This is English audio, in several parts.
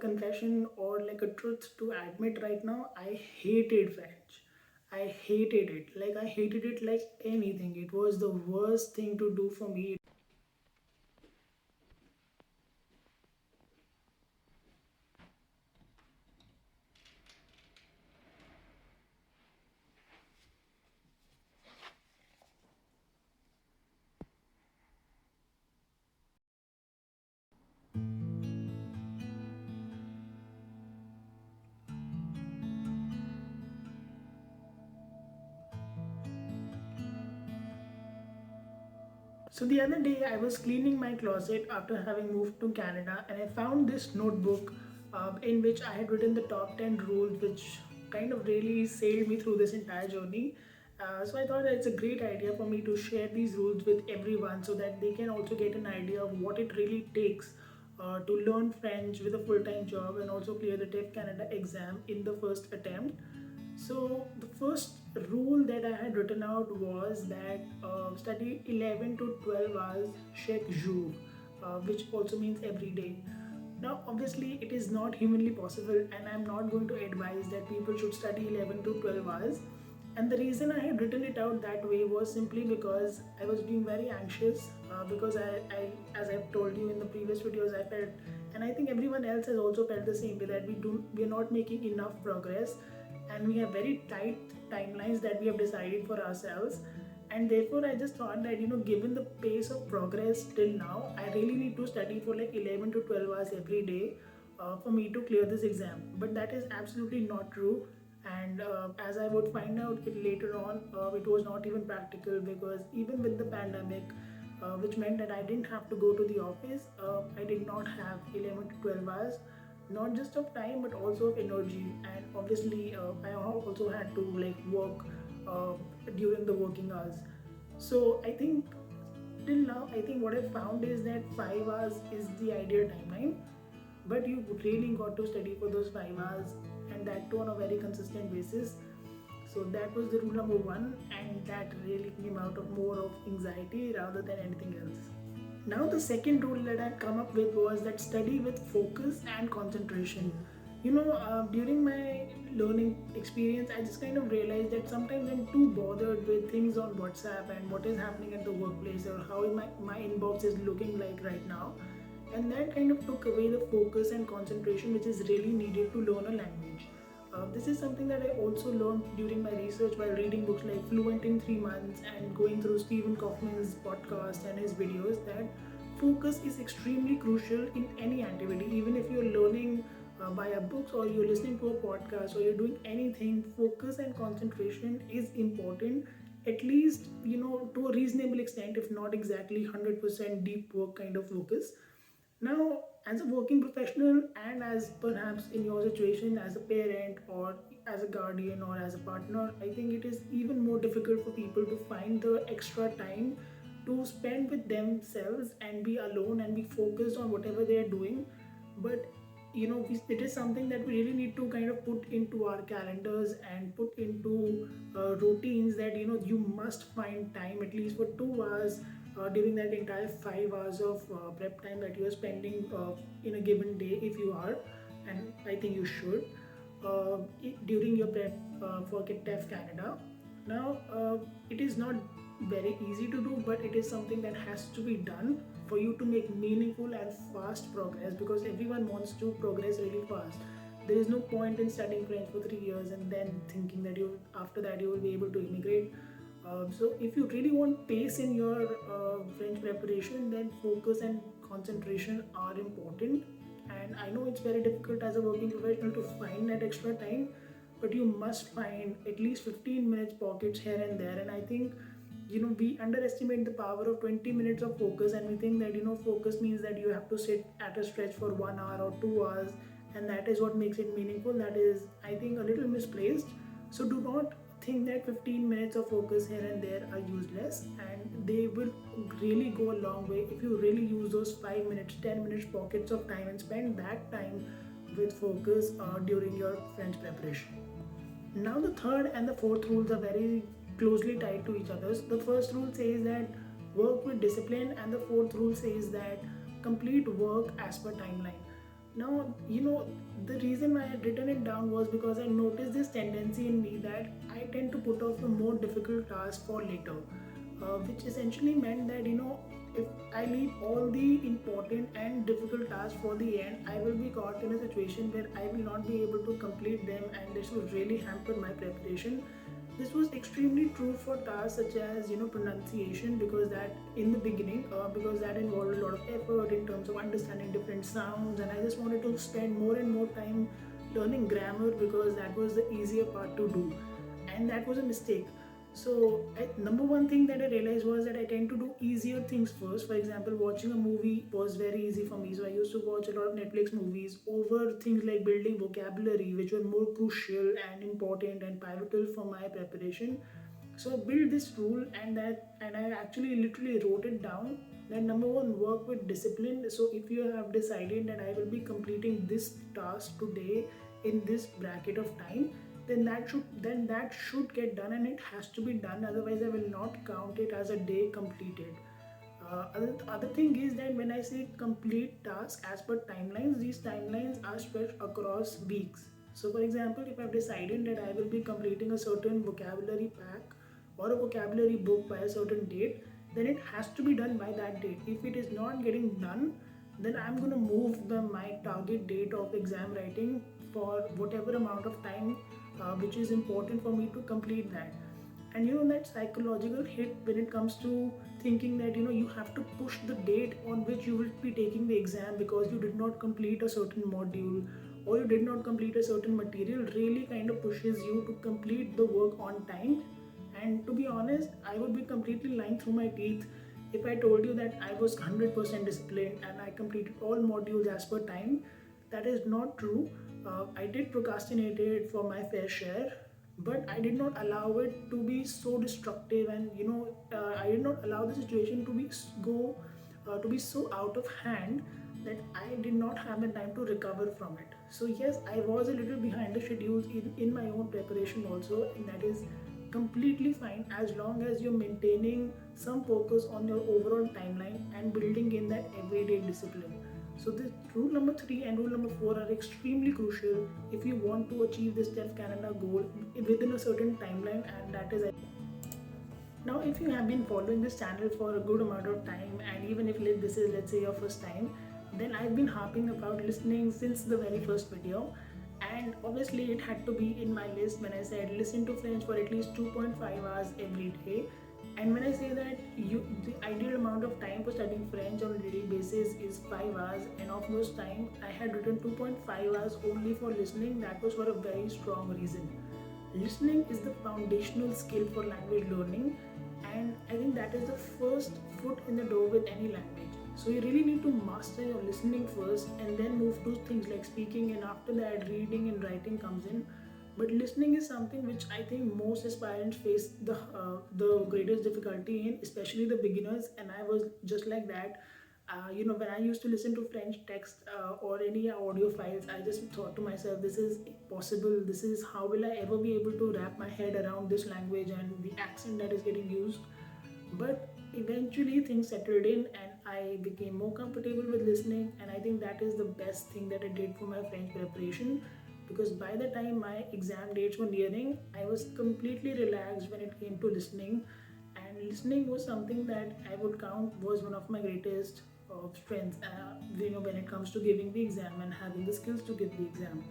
Confession or like a truth to admit right now, I hated French. I hated it. Like I hated it like anything. It was the worst thing to do for me. So the other day I was cleaning my closet after having moved to Canada, and I found this notebook in which I had written the top 10 rules which kind of really sailed me through this entire journey. So I thought that it's a great idea for me to share these rules with everyone so that they can also get an idea of what it really takes to learn French with a full-time job and also clear the TEF Canada exam in the first attempt. So the first rule that I had written out was that study 11 to 12 hours chaque jour, which also means every day. Now, obviously, it is not humanly possible, and I'm not going to advise that people should study 11 to 12 hours. And the reason I had written it out that way was simply because I was being very anxious. Because as I've told you in the previous videos, I felt, and I think everyone else has also felt the same way, that we are not making enough progress, and we have very tight timelines that we have decided for ourselves. And therefore I just thought that, given the pace of progress till now, I really need to study for like 11 to 12 hours every day for me to clear this exam. But that is absolutely not true. And as I would find out it later on, it was not even practical, because even with the pandemic, which meant that I didn't have to go to the office, I did not have 11 to 12 hours, not just of time but also of energy. And obviously I also had to like work uh, during the working hours. So I think till now, I think what I found is that 5 hours is the ideal timeline, but you really got to study for those 5 hours, and that too on a very consistent basis. So that was the rule number one, and that really came out of more of anxiety rather than anything else. Now, the second rule that I'd come up with was that study with focus and concentration. During my learning experience, I just kind of realized that sometimes I'm too bothered with things on WhatsApp and what is happening at the workplace, or how my inbox is looking like right now. And that kind of took away the focus and concentration which is really needed to learn a language. This is something that I also learned during my research while reading books like Fluent in 3 Months and going through Stephen Kaufman's podcast and his videos, that focus is extremely crucial in any activity. Even if you're learning via books, or you're listening to a podcast, or you're doing anything, focus and concentration is important, at least to a reasonable extent, if not exactly 100% deep work kind of focus. Now, as a working professional, and as perhaps in your situation as a parent or as a guardian or as a partner, I think it is even more difficult for people to find the extra time to spend with themselves and be alone and be focused on whatever they are doing. But it is something that we really need to kind of put into our calendars and put into routines, that you must find time at least for 2 hours during that entire 5 hours of prep time that you are spending in a given day, if you are, and I think you should, during your prep for TEF Canada. Now, it is not very easy to do, but it is something that has to be done for you to make meaningful and fast progress, because everyone wants to progress really fast. There is no point in studying French for 3 years and then thinking that you after that you will be able to immigrate. So if you really want pace in your French preparation, then focus and concentration are important. And I know it's very difficult as a working professional to find that extra time, but you must find at least 15 minutes pockets here and there. And I think we underestimate the power of 20 minutes of focus, and we think that focus means that you have to sit at a stretch for 1 hour or 2 hours, and that is what makes it meaningful. That is, I think, a little misplaced. So do not think that 15 minutes of focus here and there are useless, and they will really go a long way if you really use those 5 minutes, 10 minutes pockets of time and spend that time with focus during your French preparation. Now, the third and the fourth rules are very closely tied to each other. So the first rule says that work with discipline, and the fourth rule says that complete work as per timeline. Now, the reason why I had written it down was because I noticed this tendency in me that I tend to put off the more difficult tasks for later, which essentially meant that, if I leave all the important and difficult tasks for the end, I will be caught in a situation where I will not be able to complete them, and this will really hamper my preparation. This was extremely true for tasks such as pronunciation, because that in the beginning, because that involved a lot of effort in terms of understanding different sounds, and I just wanted to spend more and more time learning grammar because that was the easier part to do, and that was a mistake. So, number one thing that I realized was that I tend to do easier things first. For example, watching a movie was very easy for me. So, I used to watch a lot of Netflix movies over things like building vocabulary, which were more crucial and important and pivotal for my preparation. So, I built this rule, and I actually literally wrote it down. That number one, work with discipline. So, if you have decided that I will be completing this task today in this bracket of time, then that should get done, and it has to be done, otherwise I will not count it as a day completed. Other thing is that when I say complete task as per timelines, these timelines are spread across weeks. So for example, if I've decided that I will be completing a certain vocabulary pack or a vocabulary book by a certain date, then it has to be done by that date. If it is not getting done, then I'm going to move my target date of exam writing for whatever amount of time which is important for me to complete that. And that psychological hit when it comes to thinking that you have to push the date on which you will be taking the exam because you did not complete a certain module or you did not complete a certain material really kind of pushes you to complete the work on time. And to be honest, I would be completely lying through my teeth if I told you that I was 100% disciplined and I completed all modules as per time. That is not true. I did procrastinate it for my fair share, but I did not allow it to be so destructive, and I did not allow the situation to be so out of hand that I did not have the time to recover from it. So yes, I was a little behind the schedules in my own preparation also, and that is completely fine as long as you're maintaining some focus on your overall timeline and building in that everyday discipline. So this rule number 3 and rule number 4 are extremely crucial if you want to achieve this TEF Canada goal within a certain timeline, and that is. Now, if you have been following this channel for a good amount of time, and even if this is, let's say, your first time, then I've been harping about listening since the very first video. And obviously, it had to be in my list when I said listen to French for at least 2.5 hours every day. And when I say that the ideal amount of time for studying French on a daily basis is 5 hours, and of those time, I had written 2.5 hours only for listening, that was for a very strong reason. Listening is the foundational skill for language learning, and I think that is the first foot in the door with any language. So you really need to master your listening first and then move to things like speaking, and after that reading and writing comes in. But listening is something which I think most aspirants face the greatest difficulty in, especially the beginners, and I was just like that. When I used to listen to French text or any audio files, I just thought to myself, this is impossible. This is how will I ever be able to wrap my head around this language and the accent that is getting used. But eventually things settled in and I became more comfortable with listening, and I think that is the best thing that I did for my French preparation, because by the time my exam dates were nearing, I was completely relaxed when it came to listening. And listening was something that I would count was one of my greatest strengths, when it comes to giving the exam and having the skills to give the exam.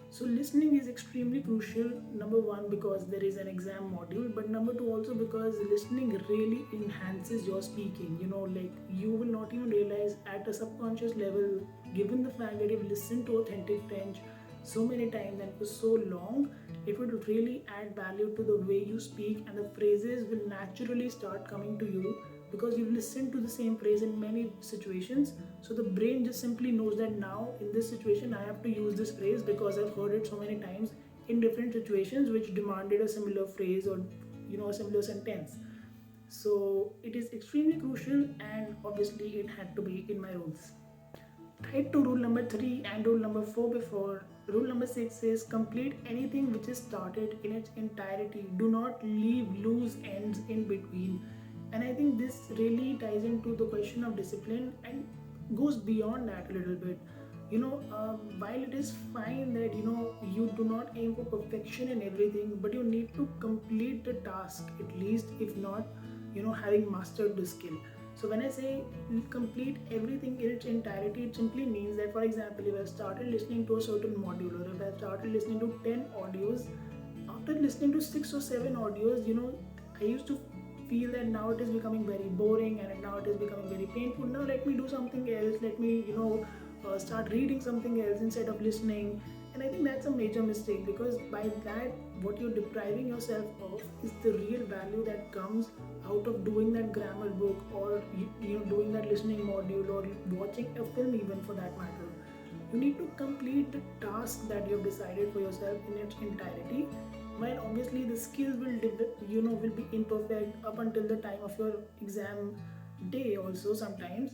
So listening is extremely crucial. Number one, because there is an exam module, but number two also because listening really enhances your speaking. Like you will not even realize at a subconscious level, given the fact that you've listened to authentic French so many times and for so long, it would really add value to the way you speak, and the phrases will naturally start coming to you because you've listened to the same phrase in many situations. So the brain just simply knows that now in this situation I have to use this phrase because I've heard it so many times in different situations which demanded a similar phrase or a similar sentence. So it is extremely crucial, and obviously it had to be in my rules. Tied to rule number 3 and rule number 4 before, rule number 6 says complete anything which is started in its entirety. Do not leave loose ends in between. And I think this really ties into the question of discipline and goes beyond that a little bit. While it is fine that you do not aim for perfection in everything, but you need to complete the task at least, if not having mastered the skill. So when I say complete everything in its entirety, it simply means that, for example, if I started listening to a certain module, or if I started listening to 10 audios, after listening to 6 or 7 audios, I used to feel that now it is becoming very boring and now it is becoming very painful. Now let me do something else. Let me, start reading something else instead of listening. And I think that's a major mistake, because by that, what you're depriving yourself of is the real value that comes out of doing that grammar book, or doing that listening module, or watching a film, even for that matter. You need to complete the task that you've decided for yourself in its entirety. While obviously the skills will be imperfect up until the time of your exam day also sometimes,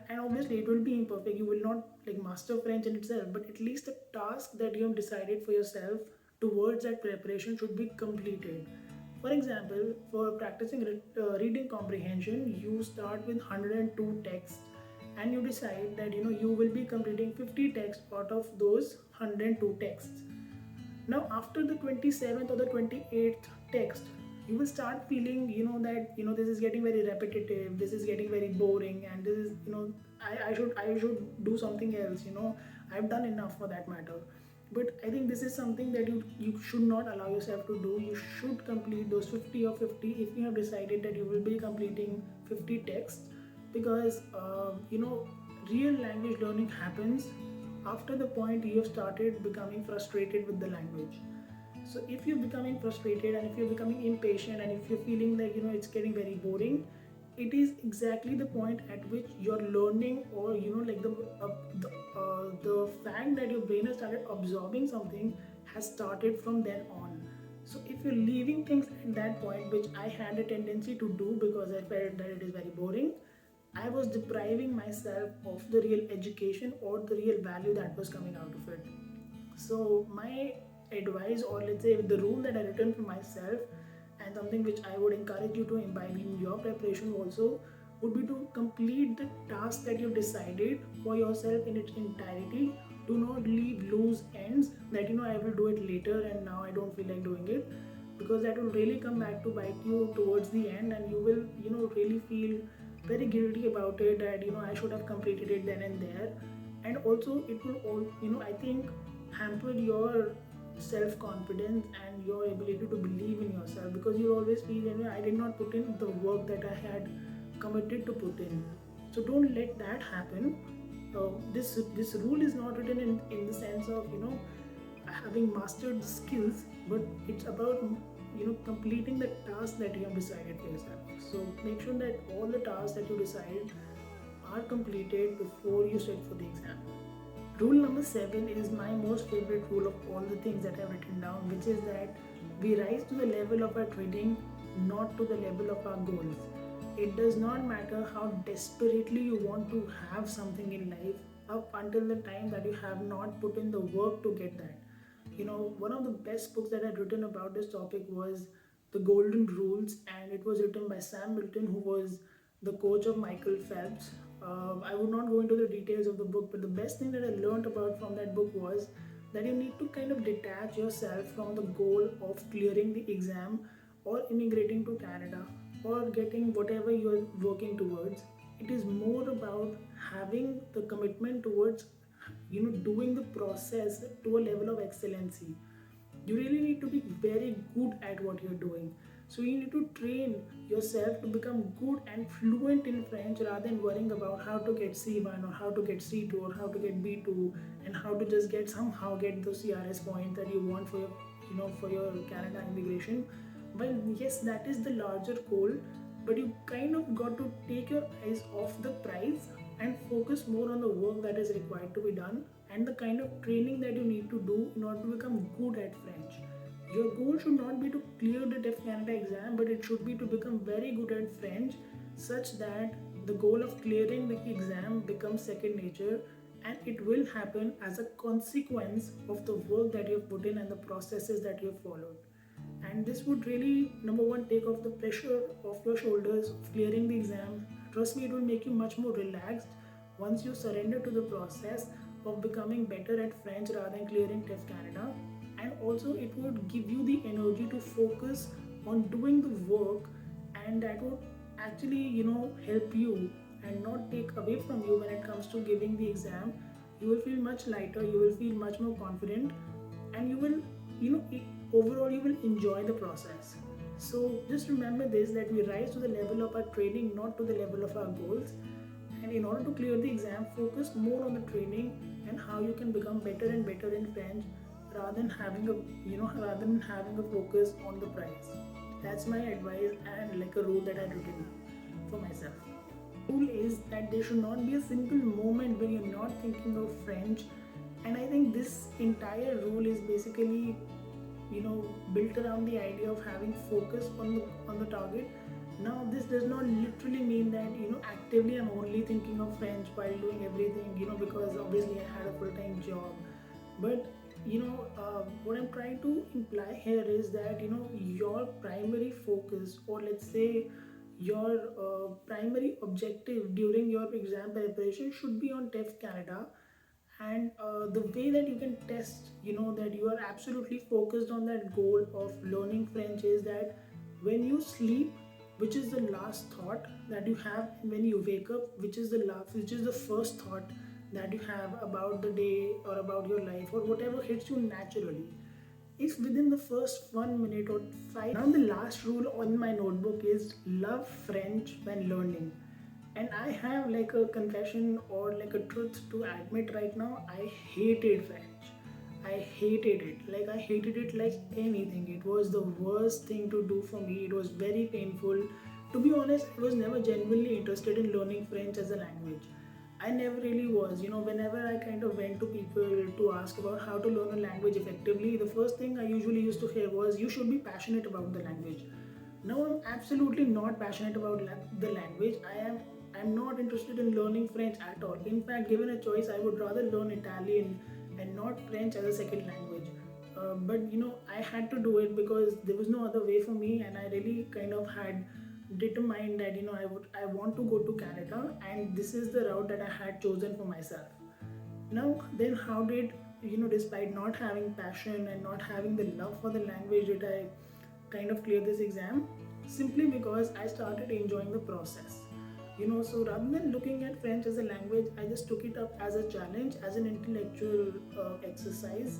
and obviously it will be imperfect. You will not like master French in itself, but at least the task that you have decided for yourself towards that preparation should be completed. For example, for practicing reading comprehension, you start with 102 texts, and you decide that you will be completing 50 texts out of those 102 texts. Now, after the 27th or the 28th text, you will start feeling, that this is getting very repetitive, this is getting very boring, and this is, I should do something else. I've done enough for that matter. But I think this is something that you should not allow yourself to do. You should complete those 50 or 50 if you have decided that you will be completing 50 texts, because real language learning happens after the point you have started becoming frustrated with the language. So if you're becoming frustrated, and if you're becoming impatient, and if you're feeling like it's getting very boring, it is exactly the point at which you're learning, or like the fact that your brain has started absorbing something has started from then on. So if you're leaving things at that point, which I had a tendency to do because I felt that it is very boring, I was depriving myself of the real education or the real value that was coming out of it. So my advice, or let's say the rule that I written for myself, and something which I would encourage you to imbibe in your preparation also, would be to complete the task that you've decided for yourself in its entirety. Do not leave loose ends that I will do it later and now I don't feel like doing it, because that will really come back to bite you towards the end, and you will really feel very guilty about it, that I should have completed it then and there. And also it will all I think hamper your self confidence and your ability to believe in yourself, because you always feel I did not put in the work that I had committed to put in. So don't let that happen. This rule is not written in the sense of having mastered the skills, but it's about completing the task that you have decided for yourself. So make sure that all the tasks that you decide are completed before you sit for the exam. Rule number 7 is my most favorite rule of all the things that I've written down, which is that we rise to the level of our training, not to the level of our goals. It does not matter how desperately you want to have something in life up until the time that you have not put in the work to get that. One of the best books that I'd written about this topic was The Golden Rules, and it was written by Sam Milton, who was the coach of Michael Phelps. I would not go into the details of the book, but the best thing that I learned about from that book was that you need to kind of detach yourself from the goal of clearing the exam or immigrating to Canada or getting whatever you're working towards. It is more about having the commitment towards doing the process to a level of excellency. You really need to be very good at what you're doing. So you need to train yourself to become good and fluent in French, rather than worrying about how to get C1 or how to get C2 or how to get B2, and how to just somehow get those CRS points that you want for your for your Canada immigration. Well, yes, that is the larger goal, but you kind of got to take your eyes off the prize and focus more on the work that is required to be done, and the kind of training that you need to do in order to become good at French. Your goal should not be to clear the TEF Canada exam, but it should be to become very good at French, such that the goal of clearing the exam becomes second nature, and it will happen as a consequence of the work that you have put in and the processes that you have followed. And this would really, number one, take off the pressure off your shoulders of clearing the exam. Trust me, it will make you much more relaxed once you surrender to the process, of becoming better at French rather than clearing TEF Canada. And also it would give you the energy to focus on doing the work, and that would actually help you and not take away from you when it comes to giving the exam. You will feel much lighter, you will feel much more confident, and you will overall you will enjoy the process. So just remember this, that we rise to the level of our training, not to the level of our goals. And in order to clear the exam, focus more on the training and how you can become better and better in French, rather than having a rather than having a focus on the prize. That's my advice and like a rule that I've written for myself. Rule is that there should not be a single moment when you're not thinking of French. And I think this entire rule is basically built around the idea of having focus on the target. Now this does not literally mean that actively I'm only thinking of French while doing everything, because obviously I had a full-time job. But what I'm trying to imply here is that your primary focus, or let's say your primary objective during your exam preparation, should be on TEF Canada. And the way that you can test that you are absolutely focused on that goal of learning French is that when you sleep, which is the last thought that you have, and when you wake up, which is the first thought that you have about the day or about your life or whatever hits you naturally, if within the first 1 minute or five. Now the last rule on my notebook is love French when learning. And I have like a confession or like a truth to admit right now. I hated French. I hated it. Like I hated it like anything. It was the worst thing to do for me. It was very painful. To be honest, I was never genuinely interested in learning French as a language. I never really was. Whenever I kind of went to people to ask about how to learn a language effectively, the first thing I usually used to hear was, you should be passionate about the language. Now I'm absolutely not passionate about the language. I'm not interested in learning French at all. In fact, given a choice, I would rather learn Italian and not French as a second language. But I had to do it because there was no other way for me, and I really kind of had determined that I want to go to Canada, and this is the route that I had chosen for myself. Now then, how did despite not having passion and not having the love for the language, did I kind of clear this exam? Simply because I started enjoying the process. So rather than looking at French as a language, I just took it up as a challenge, as an intellectual exercise,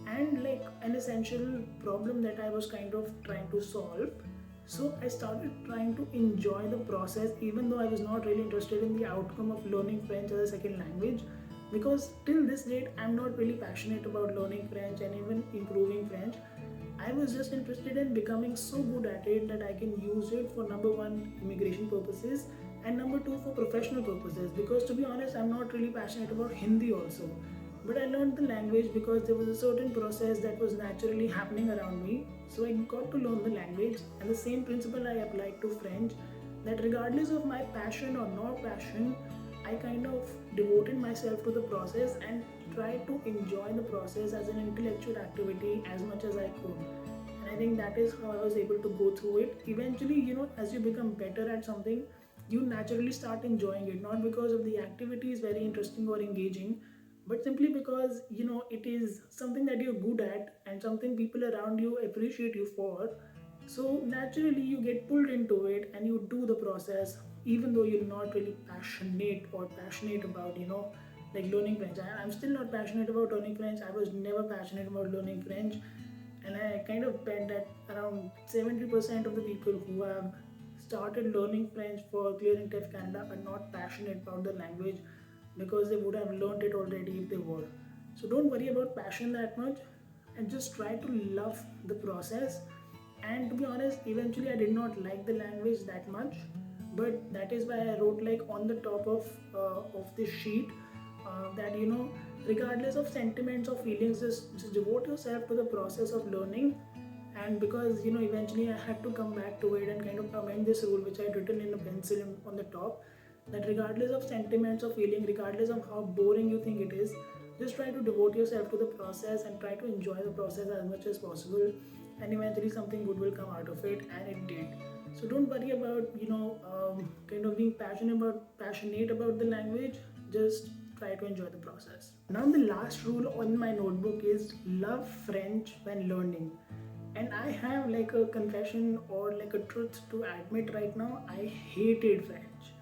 and like an essential problem that I was kind of trying to solve. So I started trying to enjoy the process, even though I was not really interested in the outcome of learning French as a second language. Because till this date, I'm not really passionate about learning French and even improving French. I was just interested in becoming so good at it that I can use it for number one, immigration purposes, and number two, for professional purposes. Because to be honest, I'm not really passionate about Hindi also. But I learned the language because there was a certain process that was naturally happening around me. So I got to learn the language, and the same principle I applied to French, that regardless of my passion or not passion, I kind of devoted myself to the process and tried to enjoy the process as an intellectual activity as much as I could. And I think that is how I was able to go through it. Eventually, as you become better at something, you naturally start enjoying it, not because of the activity is very interesting or engaging, but simply because it is something that you're good at and something people around you appreciate you for. So naturally you get pulled into it and you do the process, even though you're not really passionate about like learning French. I'm still not passionate about learning French. I was never passionate about learning French, and I kind of bet that around 70% of the people who have started learning French for clearing TEF Canada are not passionate about the language, because they would have learned it already if they were. So don't worry about passion that much, and just try to love the process. And to be honest, eventually I did not like the language that much, but that is why I wrote like on the top of this sheet, that regardless of sentiments or feelings, just devote yourself to the process of learning. And because eventually I had to come back to it and kind of amend this rule, which I had written in a pencil on the top, that regardless of sentiments or feeling, regardless of how boring you think it is, just try to devote yourself to the process and try to enjoy the process as much as possible, and eventually something good will come out of it, and it did. So don't worry about kind of being passionate about the language. Just try to enjoy the process. Now, the last rule on my notebook is love French when learning. And I have like a confession or like a truth to admit right now. I hated French.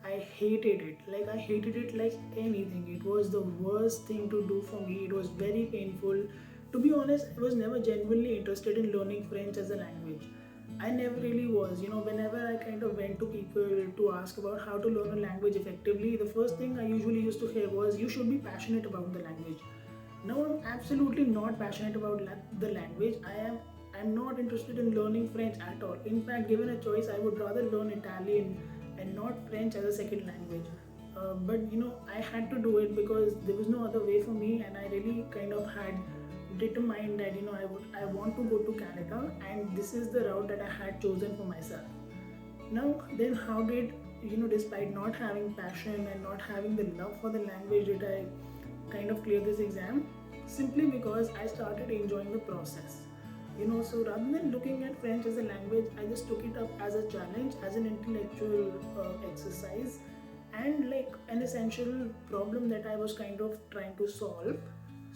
I hated it. Like, I hated it like anything. It was the worst thing to do for me. It was very painful. To be honest, I was never genuinely interested in learning French as a language. I never really was. Whenever I kind of went to people to ask about how to learn a language effectively, the first thing I usually used to hear was, you should be passionate about the language. Now I'm absolutely not passionate about the language. I'm not interested in learning French at all. In fact, given a choice, I would rather learn Italian and not French as a second language. But I had to do it because there was no other way for me, and I really kind of had determined that I want to go to Canada, and this is the route that I had chosen for myself. Now then, how did despite not having passion and not having the love for the language, did I kind of clear this exam? Simply because I started enjoying the process. So rather than looking at French as a language, I just took it up as a challenge, as an intellectual exercise, and like an essential problem that I was kind of trying to solve.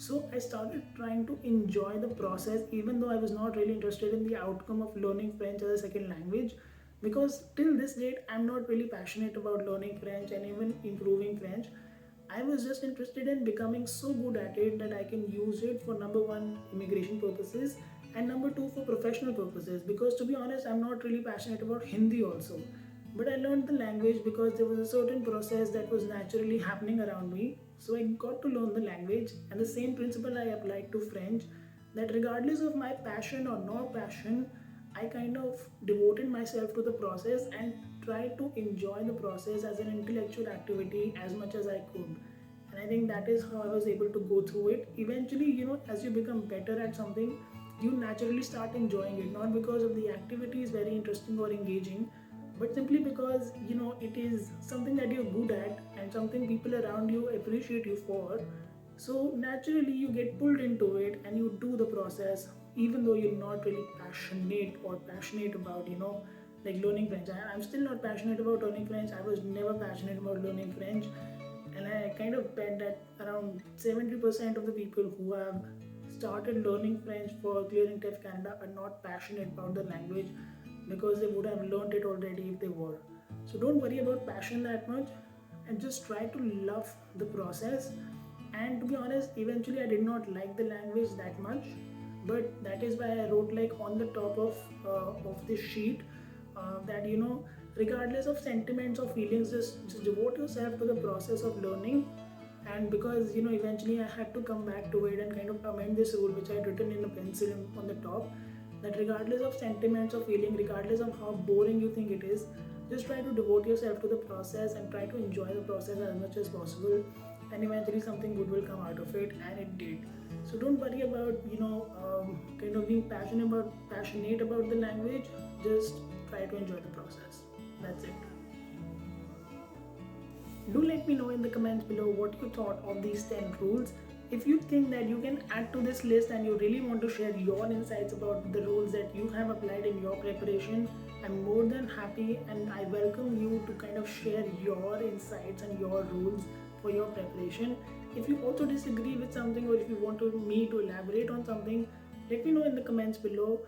So I started trying to enjoy the process, even though I was not really interested in the outcome of learning French as a second language. Because till this date, I'm not really passionate about learning French and even improving French. I was just interested in becoming so good at it that I can use it for number one, immigration purposes, and number two, for professional purposes. Because to be honest, I'm not really passionate about Hindi also. But I learned the language because there was a certain process that was naturally happening around me. So I got to learn the language, and the same principle I applied to French, that regardless of my passion or not passion, I kind of devoted myself to the process and tried to enjoy the process as an intellectual activity as much as I could. And I think that is how I was able to go through it. Eventually, as you become better at something, you naturally start enjoying it, not because of the activity is very interesting or engaging, but simply because it is something that you're good at and something people around you appreciate you for. So naturally you get pulled into it and you do the process, even though you're not really passionate about like learning French. I'm still not passionate about learning French. I was never passionate about learning French, and I kind of bet that around 70% of the people who have started learning French for clearing TEF Canada are not passionate about the language, because they would have learned it already if they were. So don't worry about passion that much, and just try to love the process. And to be honest, eventually I did not like the language that much, but that is why I wrote like on the top of this sheet that regardless of sentiments or feelings, just devote yourself to the process of learning. And because eventually I had to come back to it and kind of amend this rule, which I had written in a pencil on the top, that regardless of sentiments or feeling, regardless of how boring you think it is, just try to devote yourself to the process and try to enjoy the process as much as possible, and eventually something good will come out of it, and it did. So don't worry about kind of being passionate about the language. Just try to enjoy the process. That's it. Do let me know in the comments below what you thought of these 10 rules. If you think that you can add to this list and you really want to share your insights about the rules that you have applied in your preparation, I'm more than happy, and I welcome you to kind of share your insights and your rules for your preparation. If you also disagree with something, or if you want me to elaborate on something, let me know in the comments below,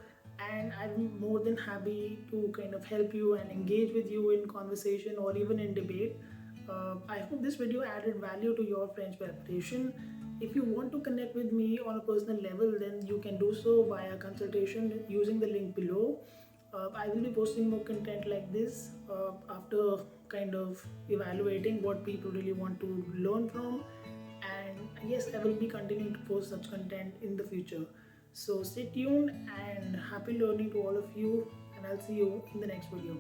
and I'm more than happy to kind of help you and engage with you in conversation or even in debate. I hope this video added value to your French preparation. If you want to connect with me on a personal level, then you can do so via consultation using the link below. I will be posting more content like this after kind of evaluating what people really want to learn from. And yes, I will be continuing to post such content in the future. So stay tuned, and happy learning to all of you, and I'll see you in the next video.